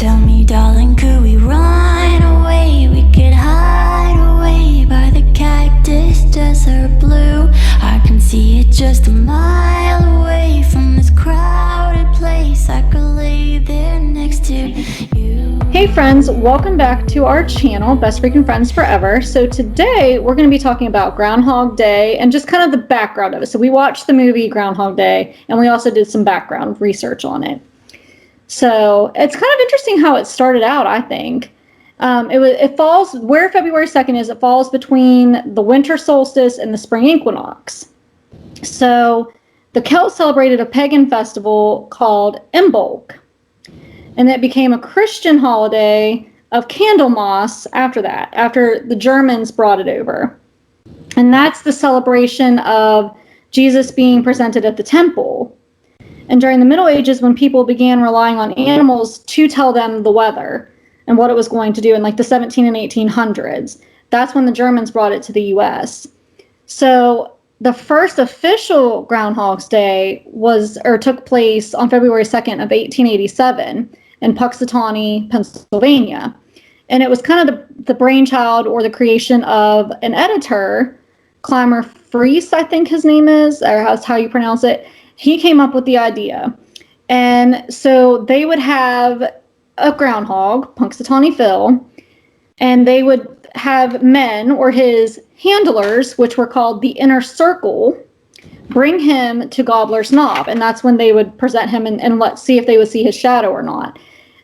Tell me, darling, could we run away? We could hide away by the cactus desert blue. I can see it just a mile away from this crowded place. I could lay there next to you. Hey friends, welcome back to our channel, Best Freaking Friends Forever. So today we're going to be talking about Groundhog Day and just kind of the background of it. So we watched the movie Groundhog Day and we also did some background research on it. So it's kind of interesting how it started out, I think. It falls, where February 2nd is, it falls between the winter solstice and the spring equinox. So the Celts celebrated a pagan festival called Imbolc. And it became a Christian holiday of Candlemas after that, after the Germans brought it over. And that's the celebration of Jesus being presented at the temple. And during the Middle Ages, when people began relying on animals to tell them the weather and what it was going to do in like the 17 and 1800s, that's when the Germans brought it to the U.S. So the first official Groundhog's Day took place on February 2nd of 1887 in Puxatawney, Pennsylvania. And it was kind of the brainchild or the creation of an editor, Clymer Fries, I think his name is, or that's how you pronounce it. He came up with the idea. And so they would have a groundhog, Punxsutawney Phil, and they would have men or his handlers, which were called the Inner Circle, bring him to Gobbler's Knob. And that's when they would present him and let's see if they would see his shadow or not.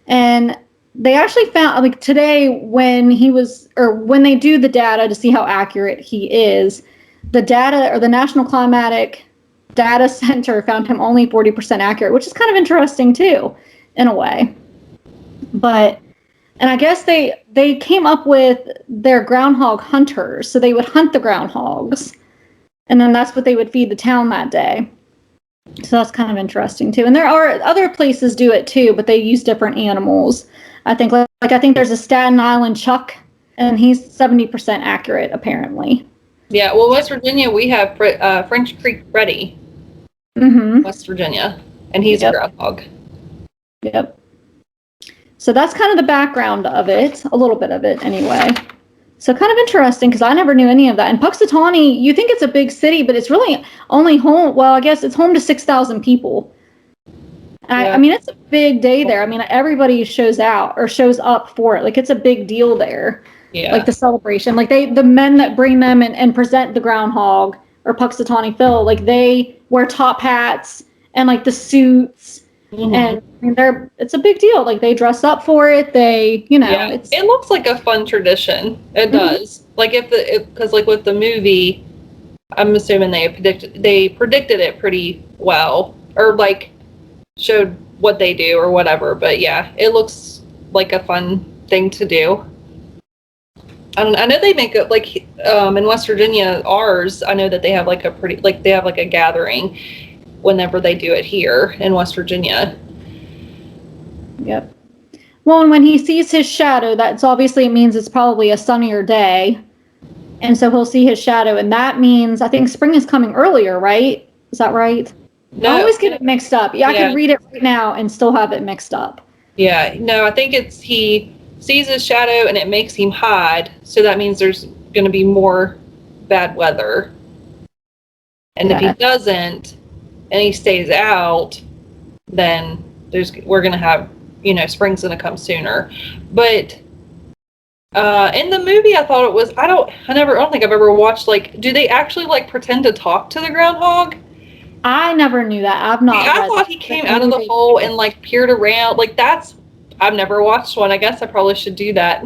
And they actually found, like today, when they do the data to see how accurate he is, the data or the National Climatic Data Center found him only 40% accurate, which is kind of interesting too, in a way. And I guess they came up with their groundhog hunters, so they would hunt the groundhogs, and then that's what they would feed the town that day. So that's kind of interesting too. And there are other places do it too, but they use different animals. I think I think there's a Staten Island Chuck, and he's 70% accurate apparently. Yeah, well, West Virginia, we have French Creek Freddy. Mm-hmm. West Virginia, and he's a groundhog. Yep. So that's kind of the background of it, a little bit of it anyway. So kind of interesting because I never knew any of that. And Puxatawney, you think it's a big city, but it's really only home. Well, I guess it's home to 6,000 people. Yeah. I mean, it's a big day there. I mean, everybody shows up for it. Like it's a big deal there. Yeah. Like the celebration, like the men that bring them and present the groundhog or Puxatawney Phil, like they wear top hats and like the suits. Mm-hmm. And I mean, it's a big deal. Like they dress up for it. It looks like a fun tradition. It does. Like because like with the movie, I'm assuming they predicted it pretty well, or like showed what they do or whatever. But yeah, it looks like a fun thing to do. I know they make it like in West Virginia, I know that they have like they have like a gathering whenever they do it here in West Virginia. Yep. Well, and when he sees his shadow, that's obviously it means it's probably a sunnier day. And so he'll see his shadow, and that means I think spring is coming earlier, right? Is that right? No, I always get it mixed up. Yeah, I can read it right now and still have it mixed up. Yeah, no, I think he sees his shadow and it makes him hide, so that means there's going to be more bad weather. And if he doesn't and he stays out, then we're going to have, spring's going to come sooner. But in the movie, I thought it was, I don't think I've ever watched, like, do they actually like pretend to talk to the groundhog? I never knew that. I've not. I thought he came out of the hole and like peered around. Like I've never watched one. I guess I probably should do that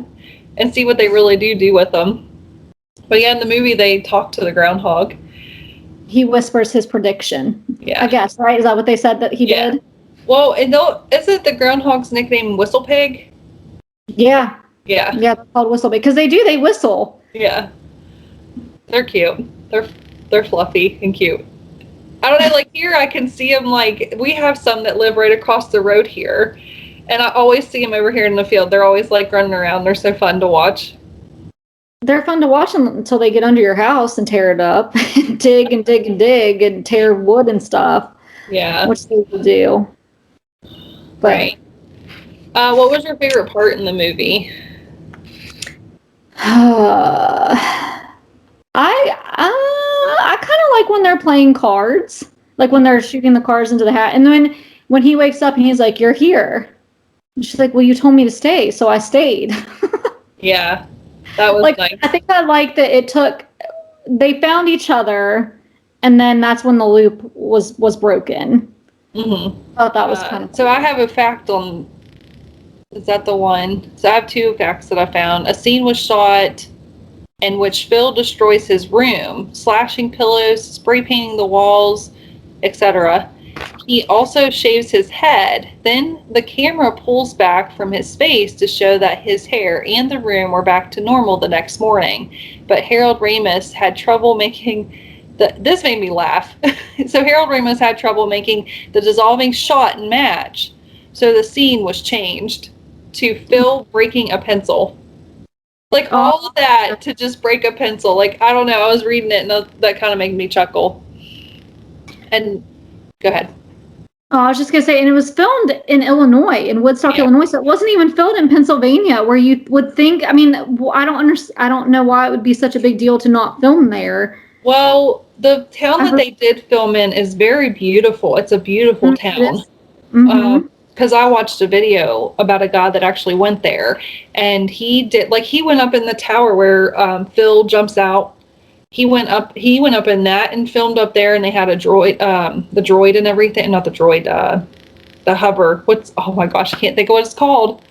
and see what they really do with them. But yeah, in the movie, they talk to the groundhog. He whispers his prediction. Yeah. I guess, right? Is that what they said that he did? Well, isn't the groundhog's nickname Whistle Pig? Yeah. Yeah. Yeah, they're called Whistle Pig because they whistle. Yeah. They're cute. They're fluffy and cute. I don't know, like here I can see them, like we have some that live right across the road here. And I always see them over here in the field. They're always like running around. They're so fun to watch. They're fun to watch until they get under your house and tear it up. dig and dig and dig and tear wood and stuff. Yeah. Which they will do. But, right. What was your favorite part in the movie? I kind of like when they're playing cards, like when they're shooting the cards into the hat, and then when he wakes up and he's like, "You're here," and she's like, "Well, you told me to stay, so I stayed." Yeah, that was Like, nice. I think I liked that they found each other, and then that's when the loop was broken. Mm-hmm. I thought that was kind of So I have a fact on. Is that the one? So I have two facts that I found. A scene was shot in which Phil destroys his room, slashing pillows, spray painting the walls, etc. He also shaves his head. Then the camera pulls back from his face to show that his hair and the room were back to normal the next morning. But Harold Ramis had trouble making this made me laugh. So Harold Ramis had trouble making the dissolving shot and match. So the scene was changed to Phil breaking a pencil. Like all of that to just break a pencil. Like, I don't know. I was reading it and that kind of made me chuckle. And go ahead. Oh, I was just gonna say, and it was filmed in Illinois, in Woodstock, Illinois. So it wasn't even filmed in Pennsylvania, where you would think. I mean, I don't understand. I don't know why it would be such a big deal to not film there. Well, the town that they did film in is very beautiful. It's a beautiful town. Because I watched a video about a guy that actually went there, and he went up in the tower where Phil jumps out. He went up in that and filmed up there, and they had a droid, the droid and everything. Not the droid, the hover. Oh my gosh, I can't think of what it's called.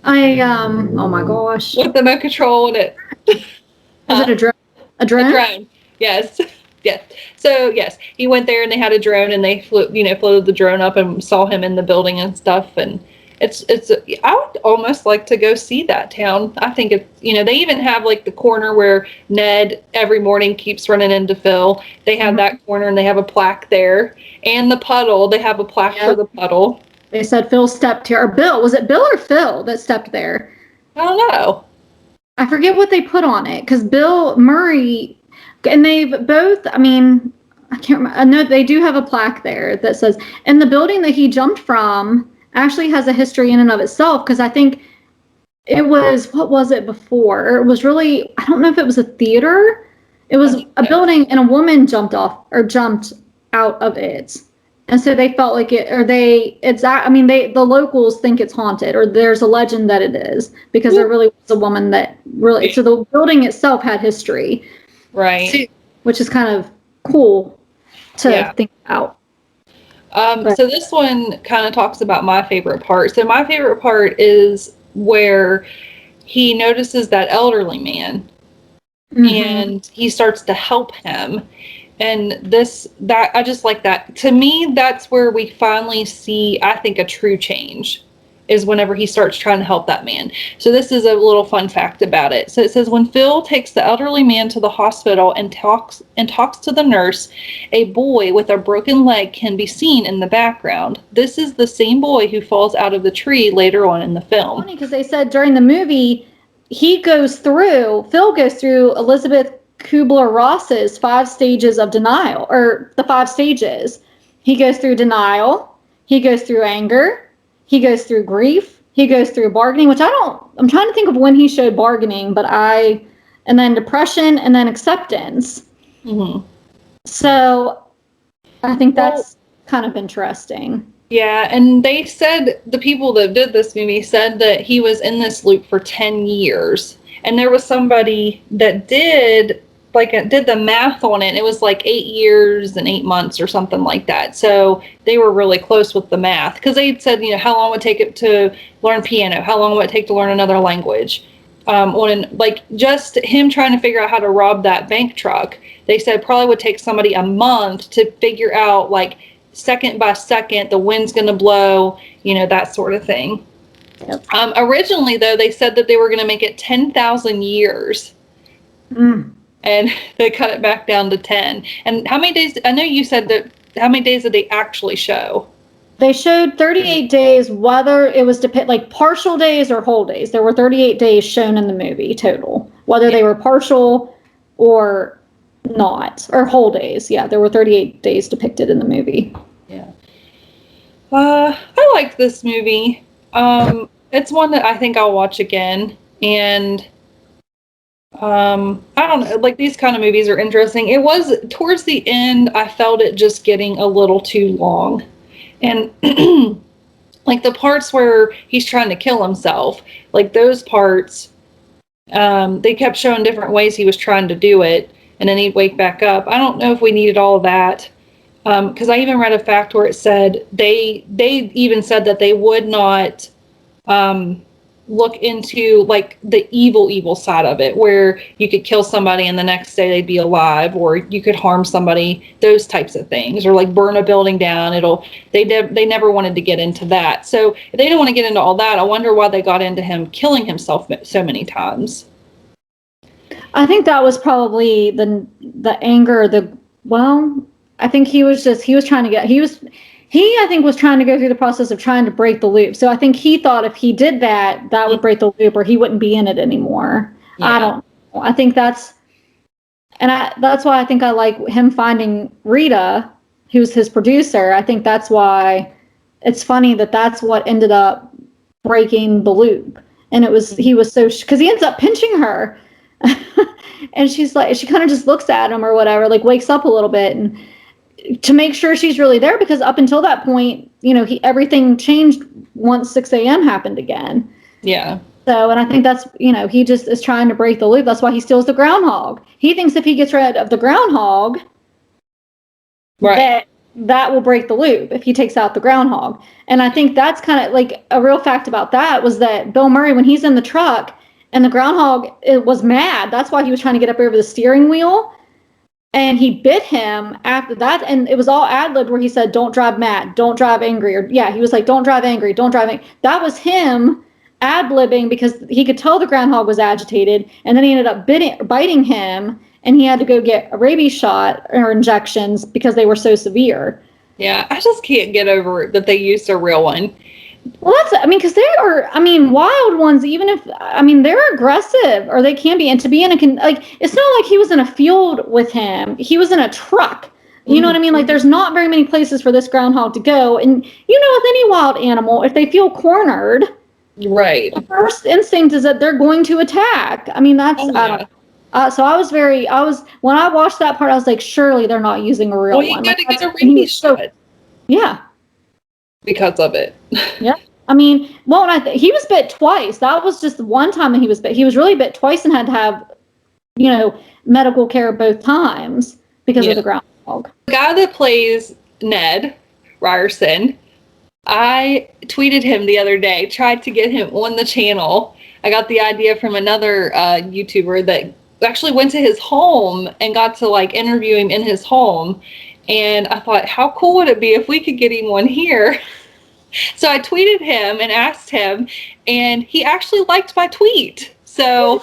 Oh my gosh. With the no control in it. Is it a drone? A drone? A drone. Yes. Yes. So yes, he went there and they had a drone and they floated the drone up and saw him in the building and stuff. And I would almost like to go see that town. I think it's, they even have like the corner where Ned every morning keeps running into Phil. They have that corner and they have a plaque there, and the puddle. They have a plaque for the puddle. They said Phil stepped here, or Bill. Was it Bill or Phil that stepped there? I don't know. I forget what they put on it, because Bill Murray, and they've both, I mean, I can't remember. I know they do have a plaque there that says, and the building that he jumped from actually has a history in and of itself, because I think it was, what was it before? It was really, I don't know if it was a theater. It was a building, and a woman jumped out of it. And so they felt like the locals think it's haunted, or there's a legend that it is, because there really was a woman that really, so the building itself had history. Right. Which is kind of cool to think about. So this one kind of talks about my favorite part. So my favorite part is where he notices that elderly man and he starts to help him. And I just like that. To me, that's where we finally see, I think, a true change, is whenever he starts trying to help that man. So this is a little fun fact about it. So it says, when Phil takes the elderly man to the hospital and talks to the nurse, a boy with a broken leg can be seen in the background. This is the same boy who falls out of the tree later on in the film. Funny, because they said during the movie, Phil goes through Elizabeth Kubler-Ross's 5 stages of denial, or the 5 stages. He goes through denial, he goes through anger, he goes through grief, he goes through bargaining, I'm trying to think of when he showed bargaining, and then depression, and then acceptance. So I think that's kind of interesting. Yeah, and they said, the people that did this movie said that he was in this loop for 10 years. And there was somebody that did the math on it, and it was like 8 years and 8 months or something like that. So they were really close with the math, because they'd said, how long would it take it to learn piano? How long would it take to learn another language? Just him trying to figure out how to rob that bank truck, they said probably would take somebody a month to figure out, like, second by second, the wind's going to blow, that sort of thing. Yep. Originally, though, they said that they were going to make it 10,000 years. And they cut it back down to 10. And how many days? I know you said that. How many days did they actually show? They showed 38 days, whether it was partial days or whole days. There were 38 days shown in the movie total, whether they were partial or not, or whole days. Yeah, there were 38 days depicted in the movie. Yeah. I liked this movie. it's one that I think I'll watch again. And I don't know, like these kind of movies are interesting. It was towards the end, I felt it just getting a little too long. And like the parts where he's trying to kill himself, like those parts, they kept showing different ways he was trying to do it, and then he'd wake back up. I don't know if we needed all of that, because I even read a fact where it said they even said that they would not look into like the evil side of it, where you could kill somebody and the next day they'd be alive, or you could harm somebody, those types of things, or like burn a building down. They never wanted to get into that. So if they didn't want to get into all that, I wonder why they got into him killing himself so many times. I think that was probably the anger, I think he was trying to get, I think was trying to go through the process of trying to break the loop. So I think he thought if he did that, that would break the loop, or he wouldn't be in it anymore. Yeah. I don't know. I think that's why I think I like him finding Rita, who's his producer. I think that's why it's funny that's what ended up breaking the loop. And he was so, because he ends up pinching her. And she's like, she kind of just looks at him or whatever, like wakes up a little bit, and to make sure she's really there, because up until that point, everything changed once 6 a.m. happened again. Yeah. So, and I think that's, he just is trying to break the loop. That's why he steals the groundhog. He thinks if he gets rid of the groundhog, right, that will break the loop if he takes out the groundhog. And I think that's kind of like a real fact about that was that Bill Murray, when he's in the truck and the groundhog was mad, that's why he was trying to get up over the steering wheel. And he bit him after that, and it was all ad-libbed where he said, "Don't drive mad, don't drive angry," or he was like, "Don't drive angry, don't drive angry." That was him ad-libbing because he could tell the groundhog was agitated, and then he ended up biting him, and he had to go get a rabies shot or injections because they were so severe. Yeah, I just can't get over that they used a real one. Well, because they are, wild ones, even if, they're aggressive, or they can be, and to be in it's not like he was in a field with him. He was in a truck. You know what I mean? Like, there's not very many places for this groundhog to go. And, with any wild animal, if they feel cornered, right, the first instinct is that they're going to attack. I don't know. So when I watched that part, I was like, surely they're not using a real one. Well, you got to get a rabies shot. Yeah. Because of it. Yeah. He was bit twice. That was just one time that he was bit. He was really bit twice and had to have, medical care both times because of the groundhog. The guy that plays Ned Ryerson, I tweeted him the other day, tried to get him on the channel. I got the idea from another YouTuber that actually went to his home and got to interview him in his home. And I thought, how cool would it be if we could get him one here? So I tweeted him and asked him, and he actually liked my tweet. So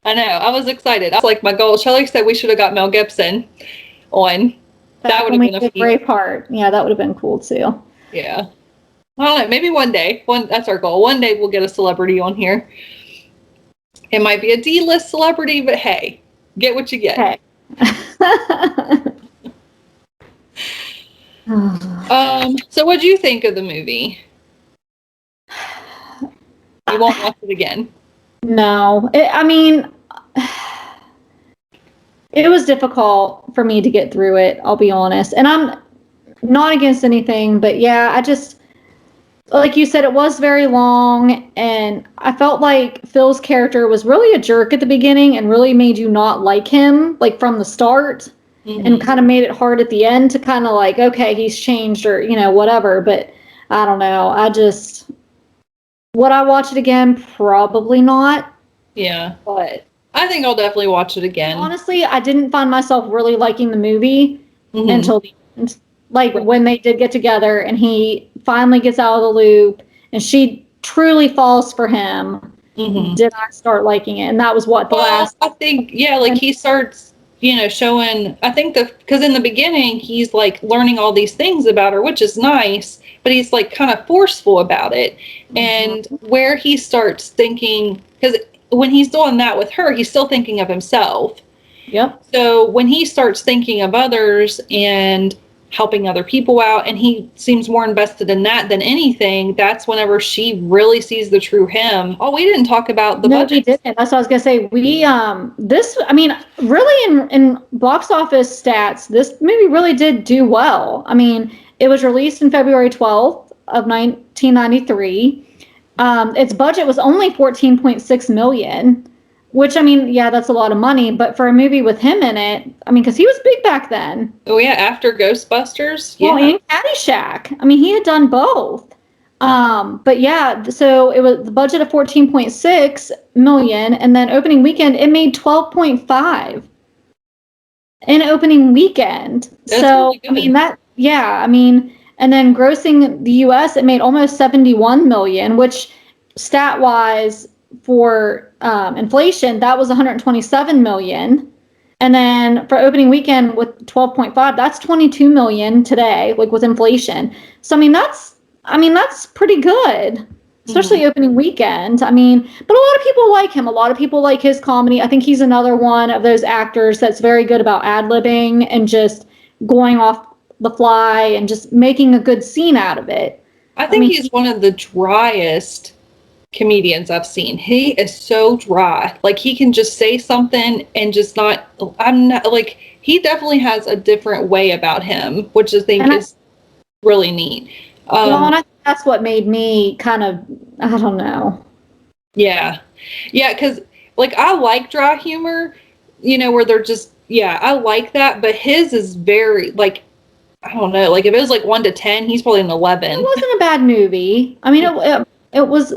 I know, I was excited. I was like, my goal. Shelley said we should have got Mel Gibson on. That would have been a great part. Yeah, that would have been cool too. Yeah. I don't know. Maybe one day. That's our goal. One day we'll get a celebrity on here. It might be a D-list celebrity, but hey, get what you get. Hey. So what do you think of the movie? You won't watch it again? No. It was difficult for me to get through it, I'll be honest. And I'm not against anything, but yeah, I just, like you said, it was very long, and I felt like Phil's character was really a jerk at the beginning and really made you not like him, from the start. Mm-hmm. And kind of made it hard at the end to kind of okay, he's changed or, whatever. But I don't know. Would I watch it again? Probably not. Yeah. But I think I'll definitely watch it again. Honestly, I didn't find myself really liking the movie until the end. When they did get together and he finally gets out of the loop and she truly falls for him, did I start liking it? And that was what last... I think, he starts... showing, I think because in the beginning, he's learning all these things about her, which is nice, but he's kind of forceful about it. And where he starts thinking, because when he's doing that with her, he's still thinking of himself. Yep. So when he starts thinking of others and helping other people out, and he seems more invested in that than anything. That's whenever she really sees the true him. Oh, we didn't talk about the budget. We didn't. That's what I was gonna say. We really in box office stats, this movie really did do well. I mean, it was released in February 12th of 1993. Its budget was only 14.6 million, which, I mean, yeah, that's a lot of money, but for a movie with him in it, I mean, because he was big back then. Oh yeah, after Ghostbusters. Yeah. Well, and Caddyshack. I mean, he had done both. But yeah, so it was the budget of 14.6 million, and then opening weekend it made 12.5 in opening weekend. That's so really good. I mean, and then grossing the US, it made almost 71 million, which stat wise for inflation, that was 127 million. And then for opening weekend with 12.5, that's 22 million today, like with inflation. So I mean that's pretty good, especially opening weekend. I mean, but a lot of people like him. A lot of people like his comedy. I think he's another one of those actors that's very good about ad-libbing and just going off the fly and just making a good scene out of it. I think he's one of the driest comedians I've seen. He is so dry. Like, he can just say something and just not, he definitely has a different way about him, which I think is really neat. And I think that's what made me kind of, I don't know. Yeah. Yeah, because, I like dry humor, where they're just, I like that, but his is very, I don't know, if it was 1 to 10, he's probably an 11. It wasn't a bad movie. I mean, it was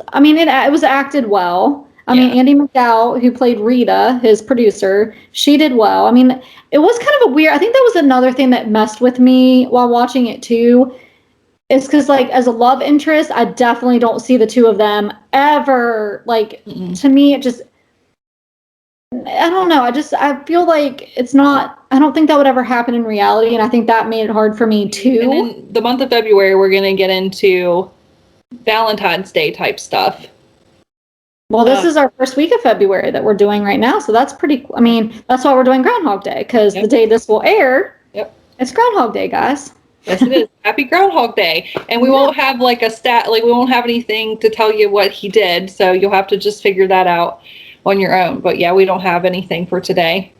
acted well. I mean, Andie MacDowell, who played Rita, his producer, she did well. I mean, it was kind of a weird, I think that was another thing that messed with me while watching it too. It's because, as a love interest, I definitely don't see the two of them ever. To me, it just, I don't know. I feel like it's not, I don't think that would ever happen in reality. And I think that made it hard for me too. And in the month of February, we're going to get into Valentine's Day type stuff. Well, this is our first week of February that we're doing right now. So that's pretty, I mean, that's why we're doing Groundhog Day, because the day this will air, it's Groundhog Day, guys. Yes, it is. Happy Groundhog Day. And we won't have a stat, we won't have anything to tell you what he did. So you'll have to just figure that out on your own. But yeah, we don't have anything for today,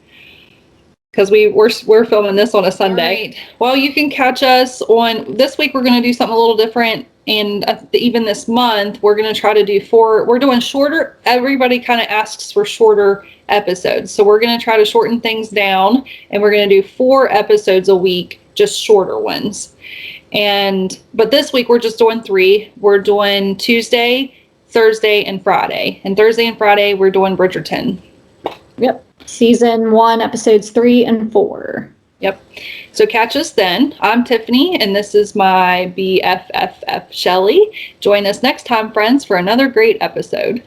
because we're filming this on a Sunday. Right. Well, you can catch us on, this week we're going to do something a little different. And even this month, we're going to try to do we're doing shorter. Everybody kind of asks for shorter episodes. So we're going to try to shorten things down, and we're going to do 4 episodes a week, just shorter ones. But this week we're just doing 3. We're doing Tuesday, Thursday, and Friday. And Thursday and Friday we're doing Bridgerton. Yep. Season 1, episodes 3 and 4. Yep. So catch us then. I'm Tiffany, and this is my BFFF Shelley. Join us next time, friends, for another great episode.